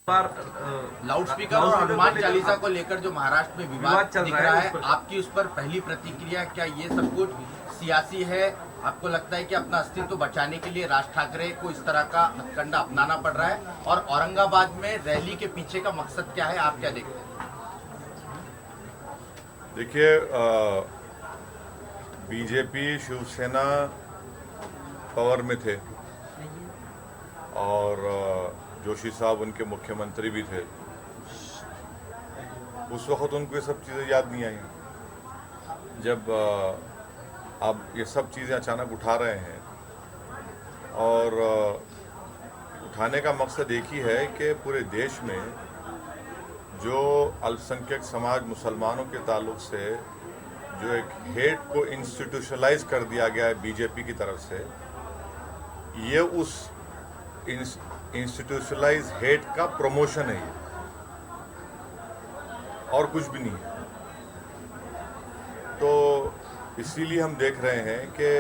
बार loudspeaker और हनुमान चालीसा को लेकर जो महाराष्ट्र में विवाद दिख रहा है, आपकी उस पर पहली प्रतिक्रिया, क्या ये सब कुछ सियासी है? आपको लगता है कि अपना अस्तित्व बचाने के लिए राज ठाकरे को इस तरह का हथकंडा अपनाना पड़ रहा है? और औरंगाबाद में रैली के पीछे का मकसद क्या है, आप क्या देखते हैं? देखिए, बीजेपी शिवसेना पावर में थे और जोशी साहब उनके मुख्यमंत्री भी थे। उस वक्त उनको ये सब चीज़ें याद नहीं आई। जब अब ये सब चीज़ें अचानक उठा रहे हैं और उठाने का मकसद एक ही है कि पूरे देश में जो अल्पसंख्यक समाज मुसलमानों के ताल्लुक से जो एक हेट को इंस्टीट्यूशनलाइज कर दिया गया है बीजेपी की तरफ से, ये उस इंस्टीट्यूशनलाइज हेट का प्रमोशन है ये, और कुछ भी नहीं है। तो इसीलिए हम देख रहे हैं कि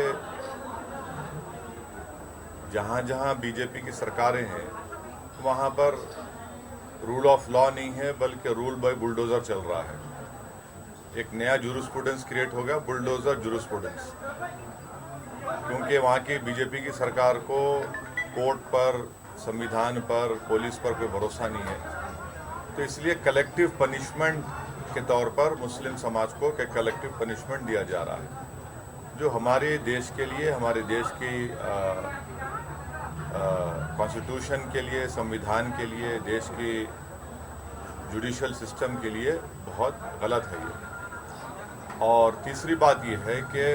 जहाँ जहाँ बीजेपी की सरकारें हैं वहाँ पर रूल ऑफ लॉ नहीं है, बल्कि रूल बाय बुलडोजर चल रहा है। एक नया जूरिस्प्रूडेंस क्रिएट हो गया, बुलडोजर जूरिस्प्रूडेंस, क्योंकि वहाँ की बीजेपी की सरकार को कोर्ट पर, संविधान पर, पुलिस पर कोई भरोसा नहीं है। तो इसलिए कलेक्टिव पनिशमेंट के तौर पर मुस्लिम समाज को कलेक्टिव पनिशमेंट दिया जा रहा है, जो हमारे देश के लिए, हमारे देश की कॉन्स्टिट्यूशन के लिए, संविधान के लिए, देश की जुडिशल सिस्टम के लिए बहुत गलत है ये। और तीसरी बात ये है कि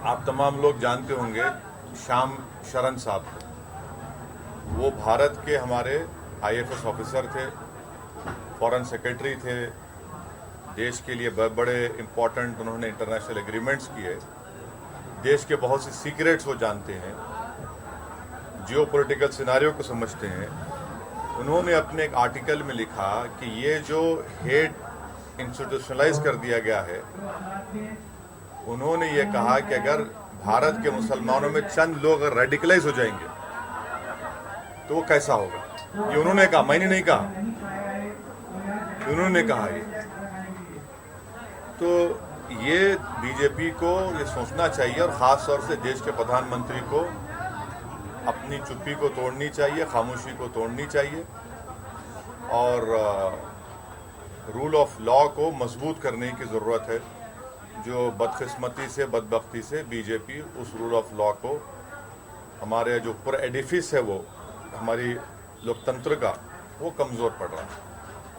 आप तमाम लोग जानते होंगे श्याम शरण साहब को। वो भारत के हमारे IFS ऑफिसर थे, फॉरेन सेक्रेटरी थे, देश के लिए बड़े इम्पोर्टेंट उन्होंने इंटरनेशनल एग्रीमेंट्स किए, देश के बहुत से सीक्रेट्स वो जानते हैं, जियोपॉलिटिकल सिनारियो को समझते हैं। उन्होंने अपने एक आर्टिकल में लिखा कि ये जो हेट इंस्टीट्यूशनलाइज कर दिया गया है, उन्होंने ये कहा कि अगर भारत के मुसलमानों में चंद लोग अगर रेडिकलाइज हो जाएंगे तो वो कैसा होगा। ये उन्होंने कहा, मैंने नहीं कहा, उन्होंने कहा ये। तो ये बीजेपी को ये सोचना चाहिए और ख़ास तौर से देश के प्रधानमंत्री को अपनी चुप्पी को तोड़नी चाहिए, खामोशी को तोड़नी चाहिए और रूल ऑफ लॉ को मजबूत करने की ज़रूरत है। जो बदकिस्मती से, बदबख्ती से बीजेपी उस रूल ऑफ लॉ को, हमारे जो पूरा एडिफिस है वो हमारी लोकतंत्र का, वो कमज़ोर पड़ रहा है।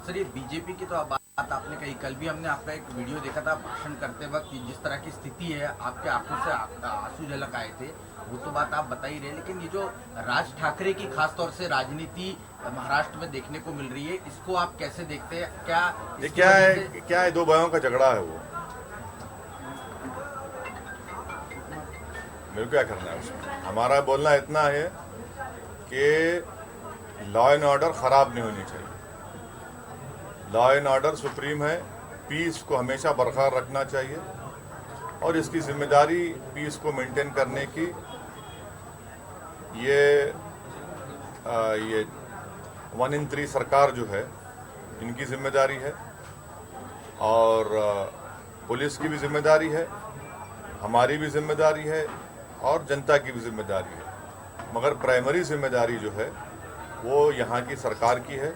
सर, ये बीजेपी की तो बात आपने कही, कल भी हमने आपका एक वीडियो देखा था भाषण करते वक्त, जिस तरह की स्थिति है, आपके आंखों से आंसू झलक आए थे, वो तो बात आप बता ही रहे। लेकिन ये जो राज ठाकरे की खास तौर से राजनीति महाराष्ट्र में देखने को मिल रही है, इसको आप कैसे देखते हैं? क्या है, दो भाइयों का झगड़ा है वो, मेरे को क्या करना है उसमें? हमारा बोलना इतना है कि लॉ एंड ऑर्डर खराब नहीं होनी चाहिए। लॉ एंड ऑर्डर सुप्रीम है, पीस को हमेशा बरकरार रखना चाहिए और इसकी जिम्मेदारी पीस को मेंटेन करने की ये 1 in 3 सरकार जो है, इनकी जिम्मेदारी है और पुलिस की भी जिम्मेदारी है, हमारी भी जिम्मेदारी है और जनता की भी जिम्मेदारी है। मगर प्राइमरी जिम्मेदारी जो है वो यहाँ की सरकार की है,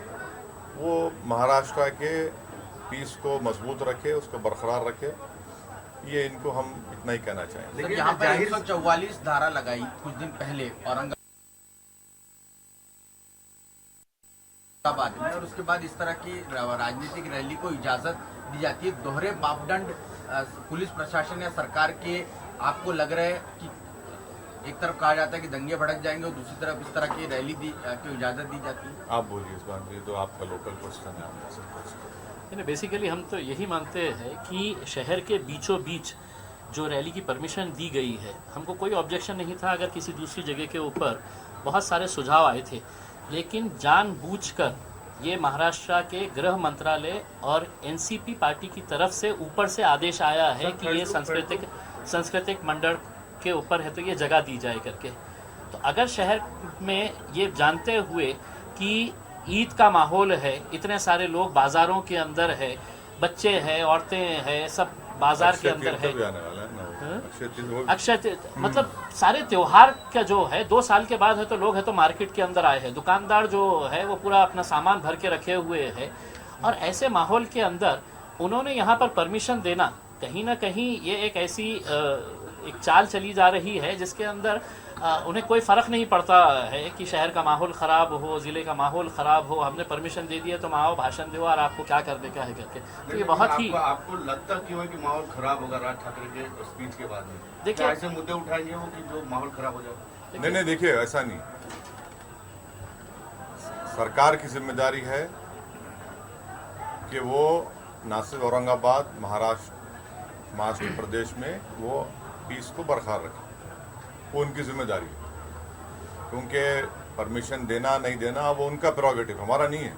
वो महाराष्ट्र के पीस को मजबूत रखे, उसको बरकरार रखे। ये इनको हम इतना ही कहना चाहेंगे। लेकिन यहाँ पर 144 धारा लगाई कुछ दिन पहले औरंगाबाद में, और उसके बाद इस तरह की राजनीतिक रैली को इजाजत दी जाती है। दोहरे मापदंड पुलिस प्रशासन या सरकार के आपको लग रहा है कि एक तरफ कहा जाता है कि दंगे भड़क जाएंगे और दूसरी तरफ इस तरह की रैली की इजाजत दी जाती है? आप बोलिए इस बात, ये तो आपका लोकल क्वेश्चन है। बेसिकली हम तो यही मानते हैं कि शहर के बीचों बीच जो रैली की परमिशन दी गई है, हमको कोई ऑब्जेक्शन नहीं था अगर किसी दूसरी जगह के ऊपर बहुत सारे सुझाव आए थे, लेकिन जानबूझकर ये महाराष्ट्र के गृह मंत्रालय और NCP पार्टी की तरफ से ऊपर से आदेश आया है कि ये सांस्कृतिक मंडल के ऊपर है तो ये जगह दी जाए करके। तो अगर शहर में ये जानते हुए कि ईद का माहौल है, इतने सारे लोग बाजारों के अंदर है, बच्चे हैं, औरतें हैं, सब बाजार के अंदर है। भी आने वाला है ना वो। अक्षय मतलब सारे त्योहार का जो है 2 साल के बाद है, तो लोग है तो मार्केट के अंदर आए हैं, दुकानदार जो है वो पूरा अपना सामान भर के रखे हुए है, और ऐसे माहौल के अंदर उन्होंने यहाँ पर परमिशन देना, कहीं ना कहीं ये एक ऐसी एक चाल चली जा रही है जिसके अंदर उन्हें कोई फ़र्क नहीं पड़ता है कि शहर का माहौल ख़राब हो, ज़िले का माहौल ख़राब हो, हमने परमिशन दे दिया तो आओ भाषण दो और आपको क्या करने का है करके। तो ये बहुत ही आपको लगता क्यों है कि माहौल खराब होगा राज ठाकरे के स्पीच के बाद में? देखिए, ऐसे मुद्दे उठाएंगे वो कि जो माहौल खराब हो जाए? नहीं, देखिए ऐसा नहीं, सरकार की जिम्मेदारी है कि वो ना सिर्फ औरंगाबाद, महाराष्ट्र प्रदेश में वो पीस को बरकरार रखे, वो उनकी जिम्मेदारी है, क्योंकि परमिशन देना नहीं देना वो उनका प्रेरोगेटिव, हमारा नहीं है।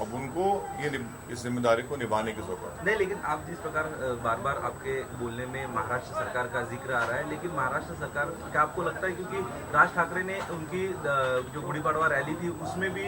अब उनको इस जिम्मेदारी को निभाने की जरूरत है। नहीं, लेकिन आप जिस प्रकार बार बार आपके बोलने में महाराष्ट्र सरकार का जिक्र आ रहा है, लेकिन महाराष्ट्र सरकार क्या आपको लगता है, क्योंकि राज ठाकरे ने उनकी जो गुड़ी पड़वा रैली थी उसमें भी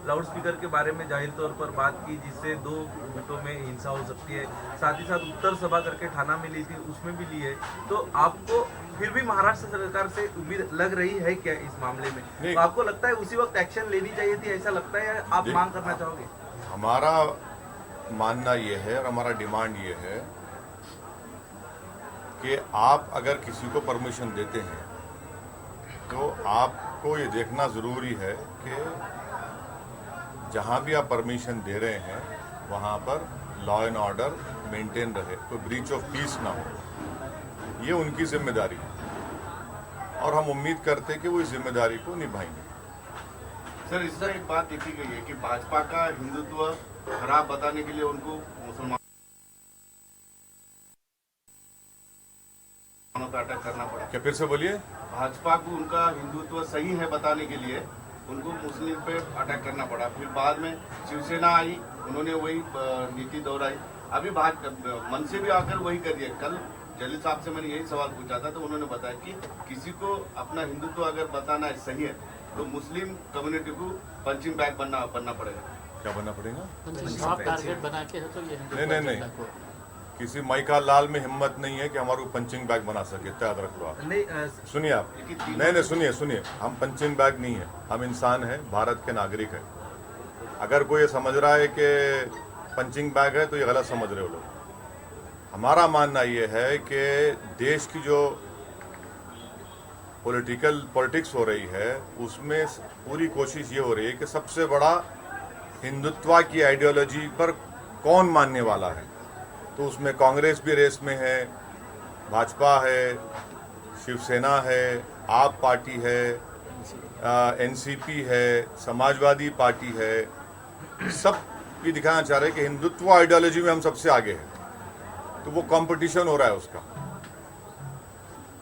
लाउड स्पीकर के बारे में जाहिर तौर पर बात की, जिससे 2 गुटों में हिंसा हो सकती है, साथ ही साथ उत्तर सभा करके ठाना में ली थी उसमें भी ली है, तो आपको फिर भी महाराष्ट्र सरकार से उम्मीद लग रही है क्या इस मामले में? तो आपको लगता है उसी वक्त एक्शन लेनी चाहिए थी, ऐसा लगता है, या आप मांग करना चाहोगे? हमारा मानना ये है और हमारा डिमांड ये है कि आप अगर किसी को परमिशन देते हैं तो आपको ये देखना ज़रूरी है कि जहाँ भी आप परमिशन दे रहे हैं वहाँ पर लॉ एंड ऑर्डर मेंटेन रहे, तो ब्रीच ऑफ पीस ना हो। ये उनकी जिम्मेदारी है और हम उम्मीद करते हैं कि वो इस जिम्मेदारी को निभाएंगे। सर, इससे एक बात देखी गई है कि भाजपा का हिंदुत्व खराब बताने के लिए उनको मुसलमानों पर अटैक करना पड़ा। क्या फिर से बोलिए? भाजपा को उनका हिंदुत्व सही है बताने के लिए उनको मुस्लिम पे अटैक करना पड़ा, फिर बाद में शिवसेना आई, उन्होंने वही नीति दोहराई, अभी मन से भी आकर वही करिए। कल जलील साहब से मैंने यही सवाल पूछा था तो उन्होंने बताया कि किसी को अपना हिंदुत्व अगर बताना सही है तो मुस्लिम कम्युनिटी को पंचिंग बैग बनना पड़ेगा। क्या बनना पड़ेगा? सॉफ्ट टारगेट बना के है तो ये नहीं, किसी माइका लाल में हिम्मत नहीं है कि हमारे को पंचिंग बैग बना सके, याद रख लो आप। सुनिए आप, नहीं सुनिए, हम पंचिंग बैग नहीं है, हम इंसान हैं, भारत के नागरिक हैं। अगर कोई ये समझ रहा है कि पंचिंग बैग है तो ये गलत समझ रहे हो लोग। हमारा मानना ये है कि देश की जो पॉलिटिक्स हो रही है उसमें पूरी कोशिश ये हो रही है कि सबसे बड़ा हिंदुत्व की आइडियोलॉजी पर कौन मानने वाला है, तो उसमें कांग्रेस भी रेस में है, भाजपा है, शिवसेना है, आप पार्टी है, एनसीपी है, समाजवादी पार्टी है, सब ये दिखाना चाह रहे हैं कि हिंदुत्व आइडियोलॉजी में हम सबसे आगे हैं। तो वो कंपटीशन हो रहा है, उसका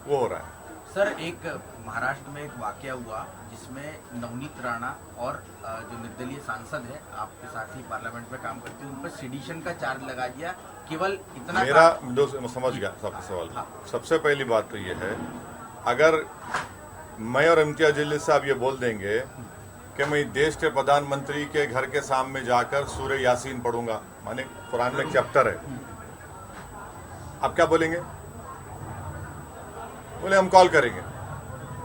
वो हो रहा है। सर, एक महाराष्ट्र में एक वाकया हुआ जिसमें नवनीत राणा और जो निर्दलीय सांसद है, आपके साथ ही पार्लियामेंट में काम करते हैं, उन पर सेडिशन का चार्ज लगा दिया। केवल इतना मेरा समझ गया सबका सवाल। हाँ। सबसे पहली बात तो ये है, अगर मैं और इम्तियाज जलील साहब ये बोल देंगे कि मैं देश के प्रधानमंत्री के घर के सामने जाकर सूरह यासीन पढ़ूंगा, माने कुरान में चैप्टर है, आप क्या बोलेंगे? बोले हम कॉल करेंगे।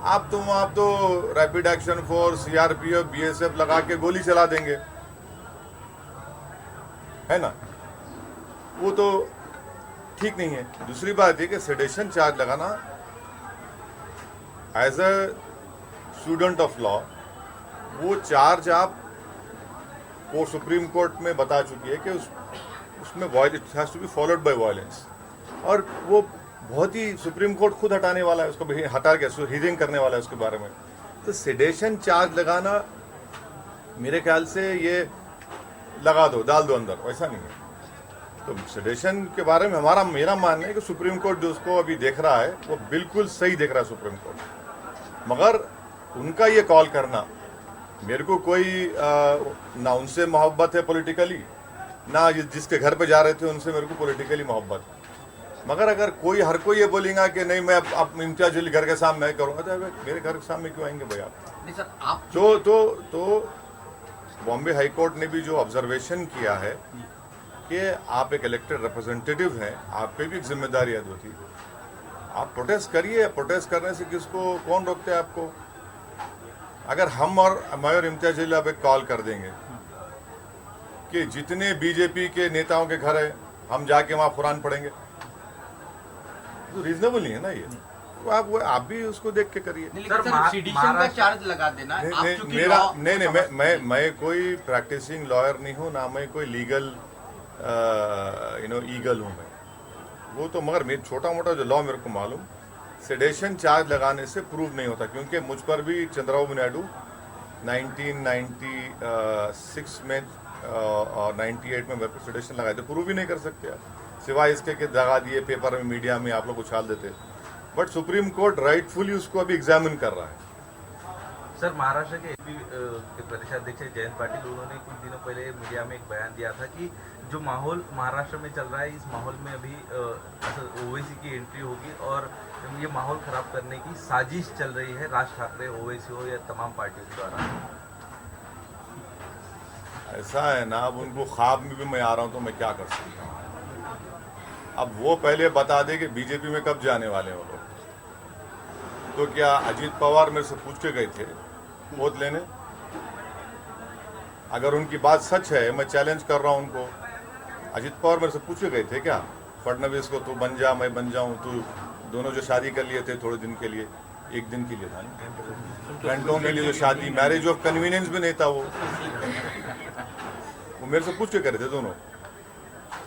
आप तो rapid action force, CRPF, BSF लगा के गोली चला देंगे, है ना? वो तो ठीक नहीं है। दूसरी बात ये कि सेडेशन चार्ज लगाना as a student of law, वो चार्ज आप वो सुप्रीम कोर्ट में बता चुकी है कि उसमें it has to be followed by violence, और वो बहुत ही सुप्रीम कोर्ट खुद हटाने वाला है, उसको हटा के हियरिंग करने वाला है उसके बारे में। तो सेडेशन चार्ज लगाना मेरे ख्याल से ये लगा दो, डाल दो अंदर, वैसा नहीं है। तो सेडेशन के बारे में मेरा मानना है कि सुप्रीम कोर्ट जो उसको अभी देख रहा है वो बिल्कुल सही देख रहा है सुप्रीम कोर्ट, मगर उनका ये कॉल करना, मेरे को कोई ना उनसे मोहब्बत है पॉलिटिकली, ना जिसके घर पे जा रहे थे उनसे मेरे को पॉलिटिकली मोहब्बत है। मगर अगर हर कोई ये बोलेगा कि नहीं मैं अब इम्तियाज जलील घर के सामने नहीं करूंगा, तो मेरे घर के सामने क्यों आएंगे भाई आप? नहीं सर, आप तो बॉम्बे हाई कोर्ट ने भी जो ऑब्जर्वेशन किया है कि आप एक इलेक्टेड रिप्रेजेंटेटिव हैं, आप पे भी एक जिम्मेदारी है होती। आप प्रोटेस्ट करिए, प्रोटेस्ट करने से किसको कौन रोकते हैं आपको? अगर हम और मैं और इम्तियाज जलील अब एक कॉल कर देंगे कि जितने बीजेपी के नेताओं के घर है हम जाके वहां कुरान पढ़ेंगे, तो रीजनेबल नहीं है ना ये। तो आप भी उसको देख के करिए। नहीं, लेकिन सर सीडिशन का चार्ज लगा देना आप चूंकि मैं कोई प्रैक्टिसिंग लॉयर नहीं हूँ, ना मैं कोई लीगल ईगल हूँ मैं। वो तो मगर मेरे छोटा मोटा जो लॉ मेरे को मालूम, सेडेशन चार्ज लगाने से प्रूव नहीं होता, क्योंकि मुझ पर भी चंद्रबाबू नायडू 1996 में और 98 में मेरे को सेडेशन लगाए थे, प्रूव ही नहीं कर सकते आप, सिवाय इसके कि दगा दिए पेपर में, मीडिया में आप लोग उछाल देते। बट सुप्रीम कोर्ट राइटफुली उसको अभी एग्जामिन कर रहा है। सर, महाराष्ट्र के एपी के प्रदेशाध्यक्ष जयंत पाटिल, उन्होंने कुछ दिनों पहले मीडिया में एक बयान दिया था कि जो माहौल महाराष्ट्र में चल रहा है, इस माहौल में अभी ओवैसी की एंट्री होगी और ये माहौल खराब करने की साजिश चल रही है राज ठाकरे, ओवैसी हो या तमाम पार्टियों द्वारा। ऐसा है ना, अब उनको ख्वाब में भी मैं आ रहा हूँ तो मैं क्या कर सकता हूँ? अब वो पहले बता दे कि बीजेपी में कब जाने वाले हैं वो लोग। तो क्या अजीत पवार मेरे से पूछ के गए थे वोट लेने? अगर उनकी बात सच है, मैं चैलेंज कर रहा हूं उनको, अजीत पवार मेरे से पूछ के गए थे क्या फडणवीस को, तू बन जा मैं बन जाऊं? तू दोनों जो शादी कर लिए थे थोड़े दिन के लिए, एक दिन के लिए था, घंटों के लिए जो शादी, मैरिज ऑफ कन्वीनियंस भी नहीं था वो मेरे से पूछ के करे थे दोनों।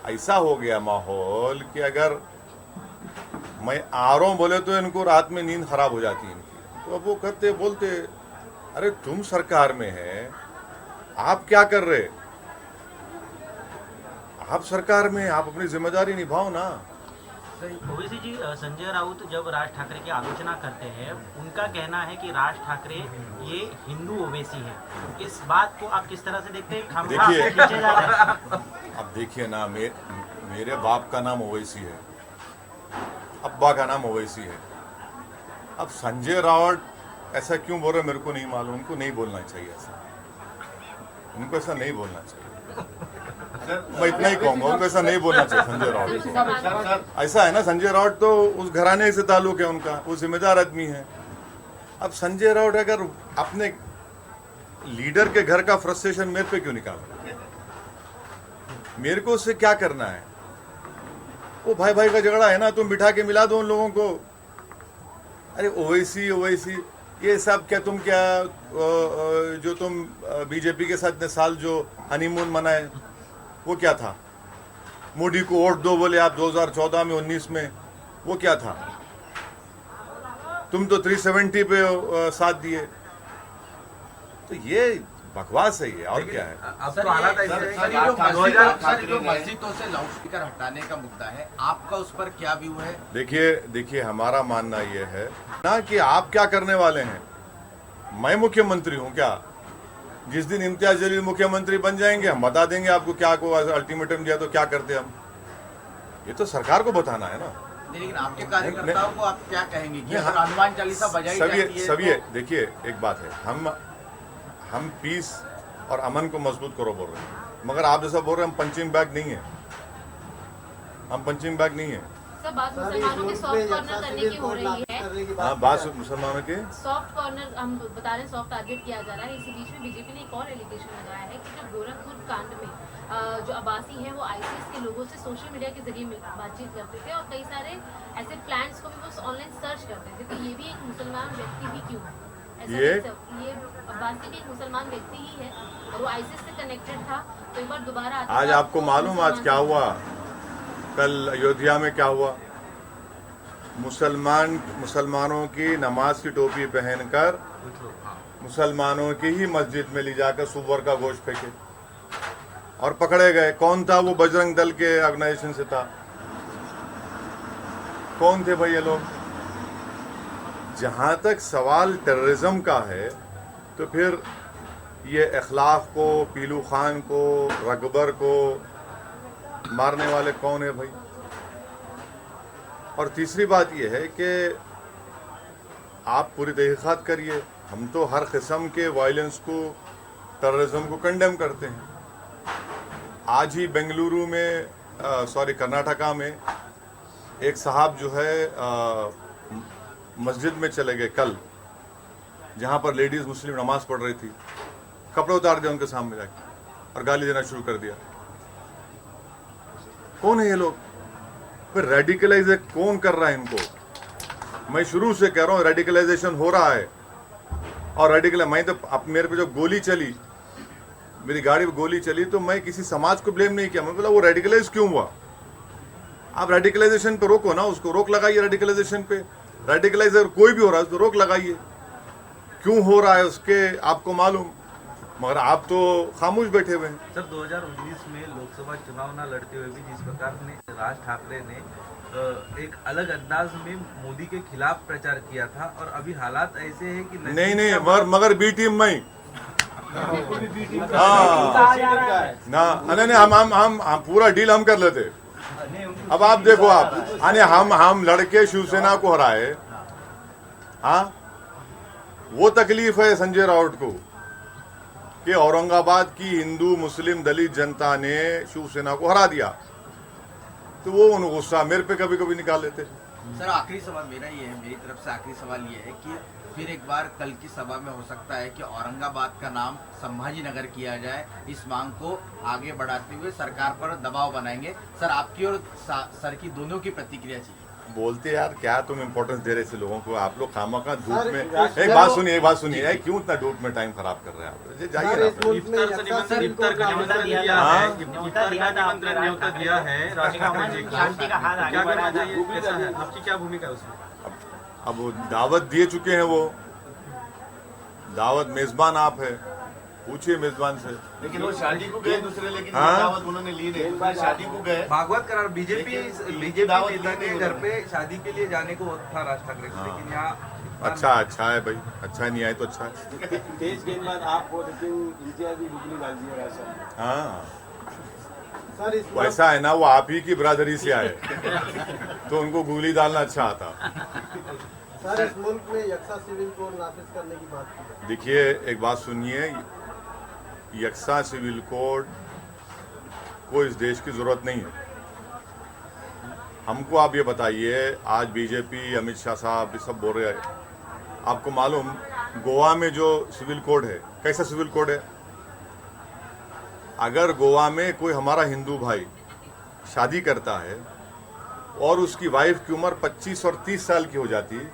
ऐसा हो गया माहौल कि अगर मैं आ रहा हूं बोले तो इनको रात में नींद खराब हो जाती है इनकी। तो अब वो कहते बोलते, अरे तुम सरकार में है, आप क्या कर रहे? आप सरकार में, आप अपनी जिम्मेदारी निभाओ ना। ओवैसी जी, संजय राउत जब राज ठाकरे की आलोचना करते हैं, उनका कहना है कि राज ठाकरे ये हिंदू ओवैसी है। इस बात को आप किस तरह से देखते हैं? देखिए, खींचे जा रहे हैं। अब देखिए ना, मेरे बाप का नाम ओवैसी है, अब्बा का नाम ओवैसी है। अब संजय राउत ऐसा क्यों बोल रहे मेरे को नहीं मालूम। उनको नहीं बोलना चाहिए ऐसा, उनको ऐसा नहीं बोलना चाहिए। मैं इतना ही कहूंगा, उनको ऐसा नहीं बोलना चाहिए संजय राउत। ऐसा है ना, संजय राउत तो उस घराने से ताल्लुक है उनका, वो जिम्मेदार आदमी है। अब संजय राउत अगर अपने लीडर के घर का फ्रस्ट्रेशन मेरे पे क्यों निकाल, मेरे को उससे क्या करना है? वो भाई भाई का झगड़ा है ना, तुम बिठा के मिला दो उन लोगों को। अरे ओवैसी ओवैसी ये सब क्या, तुम क्या जो तुम बीजेपी के साथ इतने साल जो हनीमून मनाए वो क्या था? मोदी को वोट दो बोले आप 2014 में 19 में, वो क्या था? तुम तो 370 पे साथ दिए। तो ये बकवास है ये, और क्या है? अब तो हालात ऐसे हैं कि जो मस्जिदों से लाउडस्पीकर हटाने का मुद्दा है, आपका उस पर क्या व्यू है? देखिए हमारा मानना ये है ना कि आप क्या करने वाले हैं। मैं मुख्यमंत्री हूं क्या? जिस दिन इम्तियाज जलील मुख्यमंत्री बन जाएंगे हम बता देंगे आपको क्या को अल्टीमेटम दिया तो क्या करते हम। ये तो सरकार को बताना है ना। लेकिन आपके कार्यकर्ताओं को आप क्या कहेंगे कि अगर हनुमान चालीसा बजाई जाती है? सभी देखिए, एक बात है, हम पीस और अमन को मजबूत करो बोल रहे हैं, मगर आप जैसा बोल रहे हैं हम पंचिंग बैग नहीं है, हम पंचिंग बैग नहीं है। सर, बात मुसलमानों के सॉफ्ट कॉर्नर करने की हो रही है। हाँ, बात मुसलमानों के सॉफ्ट कॉर्नर हम बता रहे हैं, सॉफ्ट टारगेट किया जा रहा है। इसी बीच में बीजेपी ने एक और एलिगेशन लगाया है कि जो गोरखपुर कांड में जो अब्बासी हैं वो आईसीएस के लोगों से सोशल मीडिया के जरिए बातचीत करते थे और कई सारे ऐसे प्लान्स को भी वो ऑनलाइन सर्च करते थे। तो ये भी एक मुसलमान व्यक्ति भी क्यों है? ये अब्बासी भी एक मुसलमान व्यक्ति ही है और वो आईसीएस से कनेक्टेड था। तो एक बार दोबारा आज आपको मालूम आज क्या हुआ? कल अयोध्या में क्या हुआ? मुसलमानों की नमाज की टोपी पहनकर मुसलमानों की ही मस्जिद में ले जाकर सुअर का गोश्त फेंके और पकड़े गए। कौन था? वो बजरंग दल के ऑर्गेनाइजेशन से था। कौन थे भाई ये लोग? जहां तक सवाल टेररिज्म का है तो फिर ये इखलाक को, पीलू खान को, रकबर को मारने वाले कौन है भाई? और तीसरी बात यह है कि आप पूरी तहकीकात करिए। हम तो हर किस्म के वायलेंस को, टेररिज्म को कंडेम करते हैं। आज ही बेंगलुरु में कर्नाटका में एक साहब जो है मस्जिद में चले गए कल, जहां पर लेडीज मुस्लिम नमाज पढ़ रही थी, कपड़े उतार दिया उनके सामने जाके और गाली देना शुरू कर दिया। कौन है ये लोग? फिर रेडिकलाइज कौन कर रहा है इनको? मैं शुरू से कह रहा हूं रेडिकलाइजेशन हो रहा है। और मैं तो मेरे पे जो गोली चली, मेरी गाड़ी पे गोली चली, तो मैं किसी समाज को ब्लेम नहीं किया। मैं बोला वो रेडिकलाइज क्यों हुआ? आप रेडिकलाइजेशन पे रोको ना, उसको रोक लगाइए। रेडिकलाइजेशन पे रेडिकलाइजर कोई भी हो रहा है उसको रोक लगाइए। क्यों हो रहा है उसके आपको मालूम, मगर आप तो खामोश बैठे हुए हैं। सर 2019 में लोकसभा चुनाव न लड़ते हुए भी जिस प्रकार ने राज ठाकरे ने एक अलग अंदाज में मोदी के खिलाफ प्रचार किया था, और अभी हालात ऐसे हैं कि नहीं मगर बी टीम में नहीं हम पूरा डील हम कर लेते। अब आप देखो, आप हम लड़के शिवसेना को हराए। हाँ, वो तकलीफ है संजय राउत को कि औरंगाबाद की हिंदू मुस्लिम दलित जनता ने शिवसेना को हरा दिया, तो वो उन गुस्सा मेरे पे कभी कभी निकाल लेते। सर आखिरी सवाल मेरा ये है, मेरी तरफ से आखिरी सवाल ये है कि फिर एक बार कल की सभा में हो सकता है कि औरंगाबाद का नाम संभाजी नगर किया जाए। इस मांग को आगे बढ़ाते हुए सरकार पर दबाव बनाएंगे। सर आपकी और सर की दोनों की प्रतिक्रिया चाहिए। बोलते यार क्या तुम इम्पोर्टेंस दे रहे थे लोगों को? आप लोग खामखा धूप में एक बात सुनिए क्यों इतना धूप में टाइम खराब कर रहे हैं आप? जाइए ना। इफ्तार का निमंत्रण दिया है राज ठाकरे जी को, क्या कहना चाहिए, कैसा है, आपकी क्या भूमिका है उसमें? अब वो दावत दिए चुके हैं, वो दावत मेजबान आप है, पूछिए मेजबान से। लेकिन वो शादी को गए दूसरे, लेकिन हाँ? दावत उन्होंने ली नहीं, दूसरे शादी को गए। भागवत करार बीजेपी नेता के घर पे शादी के लिए जाने को था राज ठाकरे को, लेकिन यहाँ अच्छा है भाई, अच्छा नहीं आए तो अच्छा है। तेज गेंदबाज आप हो, लेकिन इम्तियाजी गुगली डाल दिया ऐसा। हाँ सर इस बार वैसा है ना, वो आप ही की बिरादरी से आए तो उनको गुगली डालना अच्छा आता। सर इस मुल्क में यक्सा सिविल कोड नाफिज करने की बात की। देखिए एक बात सुनिए, यक्सा सिविल कोड को इस देश की जरूरत नहीं है। हमको आप ये बताइए, आज बीजेपी अमित शाह साहब ये सब बोल रहे हैं, आपको मालूम गोवा में जो सिविल कोड है, कैसा सिविल कोड है? अगर गोवा में कोई हमारा हिंदू भाई शादी करता है और उसकी वाइफ की उम्र 25 और 30 साल की हो जाती,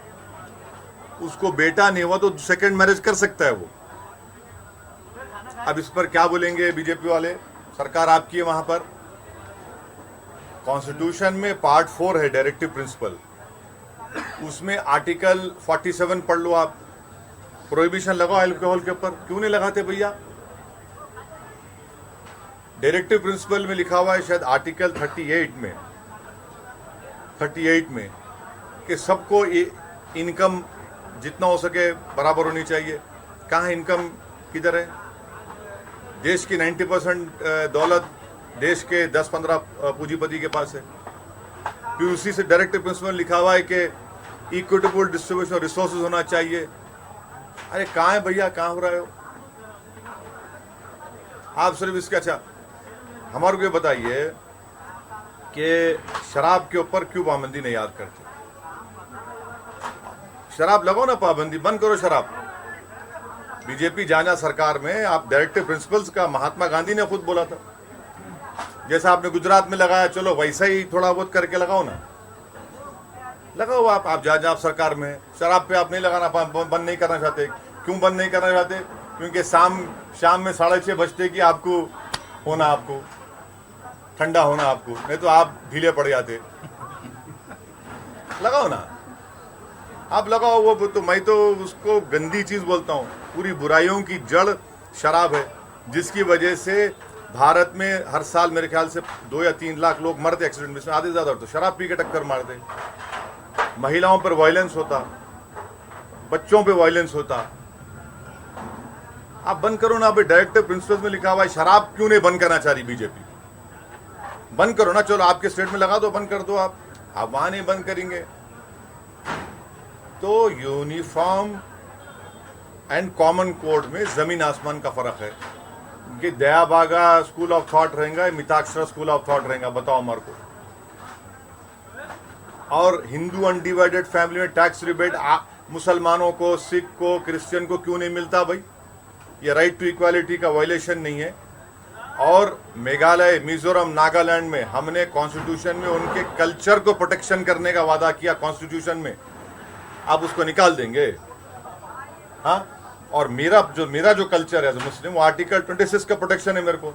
उसको बेटा नहीं हुआ तो सेकंड मैरिज कर सकता है वो। अब इस पर क्या बोलेंगे बीजेपी वाले? सरकार आपकी है वहां पर। कॉन्स्टिट्यूशन में पार्ट 4 है डायरेक्टिव प्रिंसिपल, उसमें आर्टिकल 47 पढ़ लो आप। प्रोहिबिशन लगाओ अल्कोहल के ऊपर, क्यों नहीं लगाते भैया? डायरेक्टिव प्रिंसिपल में लिखा हुआ है शायद आर्टिकल 38 में कि सबको इनकम जितना हो सके बराबर होनी चाहिए। कहाँ इनकम किधर है? देश की 90% दौलत देश के 10-15 पूंजीपति के पास है। फिर उसी से डायरेक्टिव प्रिंसिपल लिखा हुआ है कि इक्विटेबल डिस्ट्रीब्यूशन ऑफ रिसोर्सेज होना चाहिए। अरे कहाँ है भैया, कहाँ हो रहा हो आप? सिर्फ इसके अच्छा हमारे को ये बताइए कि शराब के ऊपर क्यों पाबंदी नहीं याद करते? शराब लगाओ ना पाबंदी, बंद करो शराब। बीजेपी जाना सरकार में, आप डायरेक्टिव प्रिंसिपल्स का महात्मा गांधी ने खुद बोला था, जैसा आपने गुजरात में लगाया, चलो वैसा ही थोड़ा बहुत करके लगाओ ना, लगाओ आप जहाँ सरकार में। शराब पे आप नहीं लगाना, बंद नहीं करना चाहते। क्यों बंद नहीं करना चाहते? क्योंकि शाम में 6:30 बजते कि आपको होना, आपको ठंडा होना आपको, नहीं तो आप ढीले पड़ जाते। लगाओ ना, आप लगाओ। वो तो मैं तो उसको गंदी चीज बोलता हूँ। पूरी बुराइयों की जड़ शराब है, जिसकी वजह से भारत में हर साल मेरे ख्याल से 2 या 3 लाख लोग मरते एक्सीडेंट में, आधे ज्यादा तो शराब पी के टक्कर मारते। महिलाओं पर वायलेंस होता, बच्चों पे वायलेंस होता। आप बंद करो ना। अभी डायरेक्टिव प्रिंसिपल्स में लिखा हुआ है, शराब क्यों नहीं बंद करना चाह रही बीजेपी? बंद करो ना, चलो आपके स्टेट में लगा दो, बंद कर दो। आप आप वहां नहीं बंद करेंगे। तो यूनिफॉर्म एंड कॉमन कोड में जमीन आसमान का फर्क है कि दयाबागा स्कूल ऑफ थॉट रहेगा, मिताक्षरा स्कूल ऑफ थॉट रहेगा, बताओ हमारे को। और हिंदू अनडिवाइडेड फैमिली में टैक्स रिबेट मुसलमानों को, सिख को, क्रिश्चियन को क्यों नहीं मिलता भाई? ये राइट टू इक्वालिटी का वायलेशन नहीं है। और मेघालय, मिजोरम, नागालैंड में हमने कॉन्स्टिट्यूशन में उनके कल्चर को प्रोटेक्शन करने का वादा किया कॉन्स्टिट्यूशन में, आप उसको निकाल देंगे? हाँ, और मेरा जो कल्चर है मुस्लिम, वो आर्टिकल 26 का प्रोटेक्शन है मेरे को।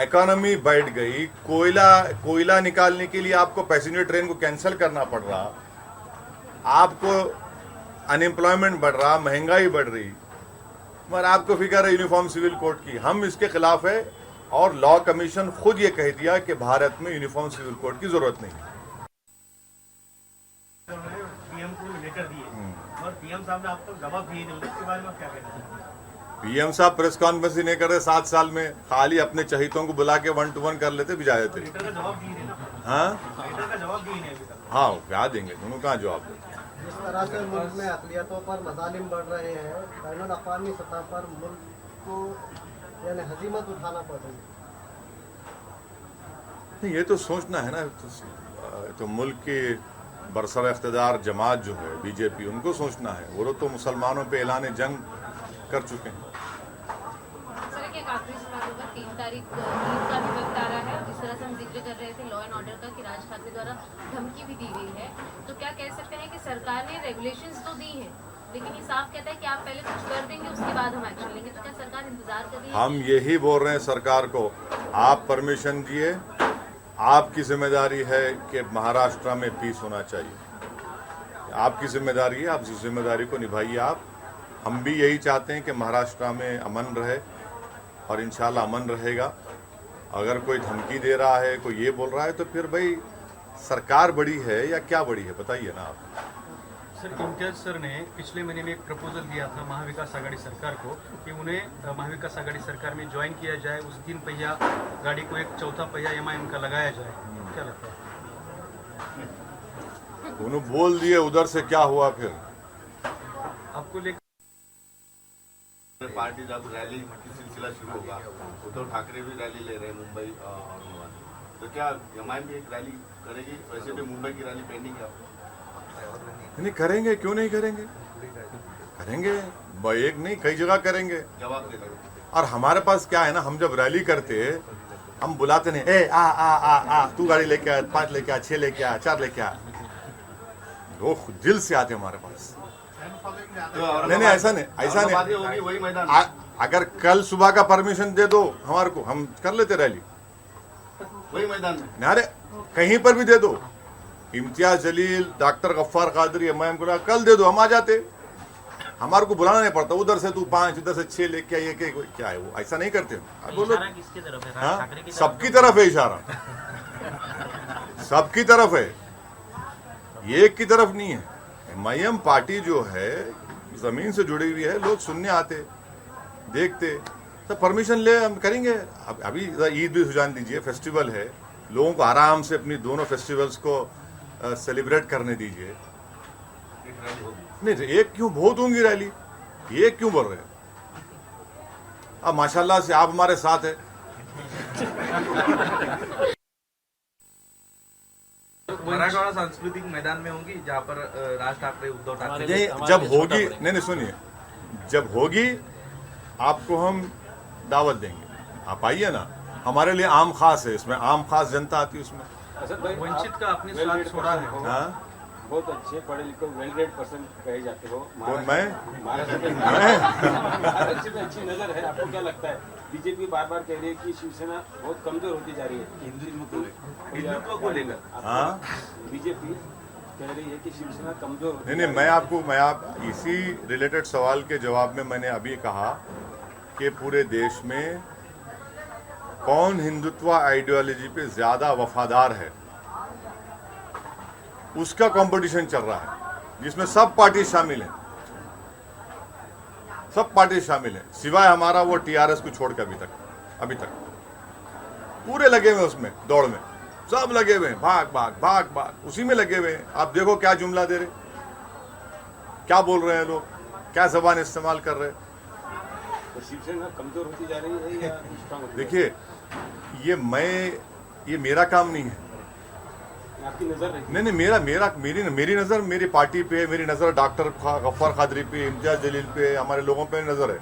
इकोनॉमी बढ़ गई, कोयला निकालने के लिए आपको पैसेंजर ट्रेन को कैंसिल करना पड़ रहा, आपको अनएम्प्लॉयमेंट बढ़ रहा, महंगाई बढ़ रही, मगर आपको फिक्र है यूनिफॉर्म सिविल कोड की। हम इसके खिलाफ है और लॉ कमीशन खुद ये कह दिया कि भारत में यूनिफॉर्म सिविल कोड की जरूरत नहीं है। पीएम को लेटर दिए और पीएम साहब ने आपको जवाब दिए नहीं, उसके बारे में क्या कहना है? पीएम साहब प्रेस कॉन्फ्रेंस ही नहीं कर रहे 7 साल में, खाली अपने चहितों को बुला के 1-to-1 कर लेते, भिजा देते। लेटर का जवाब दिए नहीं ना, हाँ लेटर का जवाब दिए नहीं अभी तक। हाँ, क्या देंगे, दोनों कहाँ जवाब देंगे। जिस तरह से मुल्क में अक़लियतों पर मज़ालिम बढ़ रहे हैं, बैनुल अक़वामी सतह पर मुल्क को यानी हज़ीमत उठाना पड़ रही है। नहीं, ये तो सोचना है ना, तो मुल्क की बरसर इख्तिदार जमात जो है बीजेपी, उनको सोचना है। वो लोग तो मुसलमानों पे ऐलान जंग कर चुके हैं। सर, एक आखिरी सवाल होगा, 3 तारीख ईद का भी वक्त आ रहा है, जिस तरह से हम जिक्र कर रहे थे लॉ एंड ऑर्डर का कि राज ठाकरे द्वारा धमकी भी दी गई है, तो क्या कह सकते हैं कि सरकार ने रेगुलेशंस तो दी हैं, लेकिन ये साफ कहता है कि आप पहले कुछ कर देंगे, उसके बाद हम एक्शन लेंगे, तो क्या सरकार इंतजार कर रही है? हम यही बोल रहे हैं सरकार को, आप परमिशन दिए, आपकी जिम्मेदारी है कि महाराष्ट्र में पीस होना चाहिए, आपकी जिम्मेदारी है, आप इस जिम्मेदारी को निभाइए आप। हम भी यही चाहते हैं कि महाराष्ट्र में अमन रहे और इंशाल्लाह अमन रहेगा। अगर कोई धमकी दे रहा है, कोई ये बोल रहा है, तो फिर भाई सरकार बड़ी है या क्या बड़ी है, बताइए ना आप। सर, इम्तियाज सर ने पिछले महीने में एक प्रपोजल दिया था महाविकास आघाड़ी सरकार को कि उन्हें महाविकास आघाड़ी सरकार में ज्वाइन किया जाए, उस 3 पहिया गाड़ी को एक 4था पहिया MIM का लगाया जाए, क्या लगता है? उन्होंने बोल दिए, उधर से क्या हुआ फिर? आपको लेकर पार्टी जब रैली की सिलसिला शुरू होगा, उद्धव ठाकरे भी रैली ले रहे हैं मुंबई और औरंगाबाद, तो क्या MIM भी एक रैली करेगी? वैसे भी मुंबई की रैली पेंडिंग है। नहीं करेंगे, क्यों नहीं करेंगे? करेंगे, एक नहीं कई जगह करेंगे। जवाब दे दो। और हमारे पास क्या है ना, हम जब रैली करते हम बुलाते नहीं, ए आ आ आ आ तू गाड़ी लेके आ, 5 लेके आ, 6 लेके आ, 4 लेके आ। वो दिल से आते हमारे पास। नहीं, ऐसा नहीं, ऐसा नहीं। वही मैदान। अगर कल सुबह का परमिशन दे दो हमारे को, हम कर लेते रैली वही मैदान में। अरे कहीं पर भी दे दो, इम्तियाज जलील, डॉक्टर गफ्फार कादरी, MIM को कल दे दो, हम आ जाते। हमारे को बुलाना नहीं पड़ता, उधर से तू 5, इधर से 6 लेके आइए, क्या है वो, ऐसा नहीं करते बोलो। इशारा किसकी तरफ है? राज ठाकरे की तरफ? सबकी तरफ है इशारा, सबकी तरफ है, ये एक की तरफ नहीं है। MIM पार्टी जो है जमीन से जुड़ी हुई है, लोग सुनने आते, देखते, तो परमिशन ले हम करेंगे। अभी ईद भी सुजान दीजिए, फेस्टिवल है, लोगों को आराम से अपनी दोनों फेस्टिवल्स को सेलिब्रेट करने दीजिए। नहीं, एक क्यों, बहुत होंगी रैली, एक क्यों बोल रहे हैं? अब माशाल्लाह से आप हमारे साथ है। मराठवाड़ा सांस्कृतिक मैदान में होंगी, जहाँ पर राज ठाकरे, उद्धव ठाकरे। नहीं, जब होगी, नहीं सुनिए, जब होगी आपको हम दावत देंगे, आप आइए ना। हमारे लिए आम खास है, इसमें आम खास जनता आती है उसमें। वंचित का अपने साथ छोड़ा है। हाँ, बहुत अच्छे पढ़े लिखे वेल ग्रेड पर्सन कहे जाते हो। कौन मैं? महाराष्ट्र में अच्छी नजर है, आपको क्या लगता है? बीजेपी बार बार कह रही है कि शिवसेना बहुत कमजोर होती जा रही है हिंदुत्व को लेकर। हाँ, बीजेपी कह रही है कि शिवसेना कमजोर होती नहीं, मैं आप इसी रिलेटेड सवाल के जवाब में मैंने अभी कहा कि पूरे देश में कौन हिंदुत्व आइडियोलॉजी पे ज्यादा वफादार है, उसका कंपटीशन चल रहा है, जिसमें सब पार्टी शामिल हैं, सब पार्टी शामिल हैं, सिवाय हमारा वो TRS को छोड़ के अभी तक पूरे लगे हुए उसमें दौड़ में, सब लगे हुए हैं, भाग भाग भाग भाग, उसी में लगे हुए हैं। आप देखो क्या जुमला दे रहे, क्या बोल रहे हैं लोग, क्या जबान इस्तेमाल कर रहे हैं। तो शिवसेना कमजोर होती जा रही है या स्ट्रांग होती देखिए ये मेरा काम नहीं है। आपकी नजर रही? नहीं, मेरी नजर मेरी पार्टी पे, मेरी नजर डॉक्टर गफ्फार कादरी पे, इम्तियाज जलील पे, हमारे लोगों पे नजर है।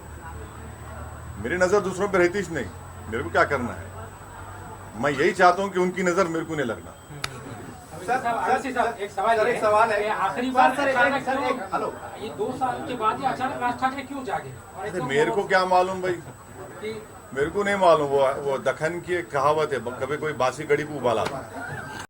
मेरी नजर दूसरों पे रहती ही नहीं। मेरे को क्या करना है, मैं यही चाहता हूं कि उनकी नजर मेरे को नहीं लगना। एक सवाल है, आखिरी बार हेलो, ये 2 साल के बाद ही अचानक राज ठाकरे क्यों जागे? अरे मेरे को क्या मालूम भाई, मेरे को नहीं मालूम। वो दखन की एक कहावत है, कभी कोई बासी कड़ी को उबाला।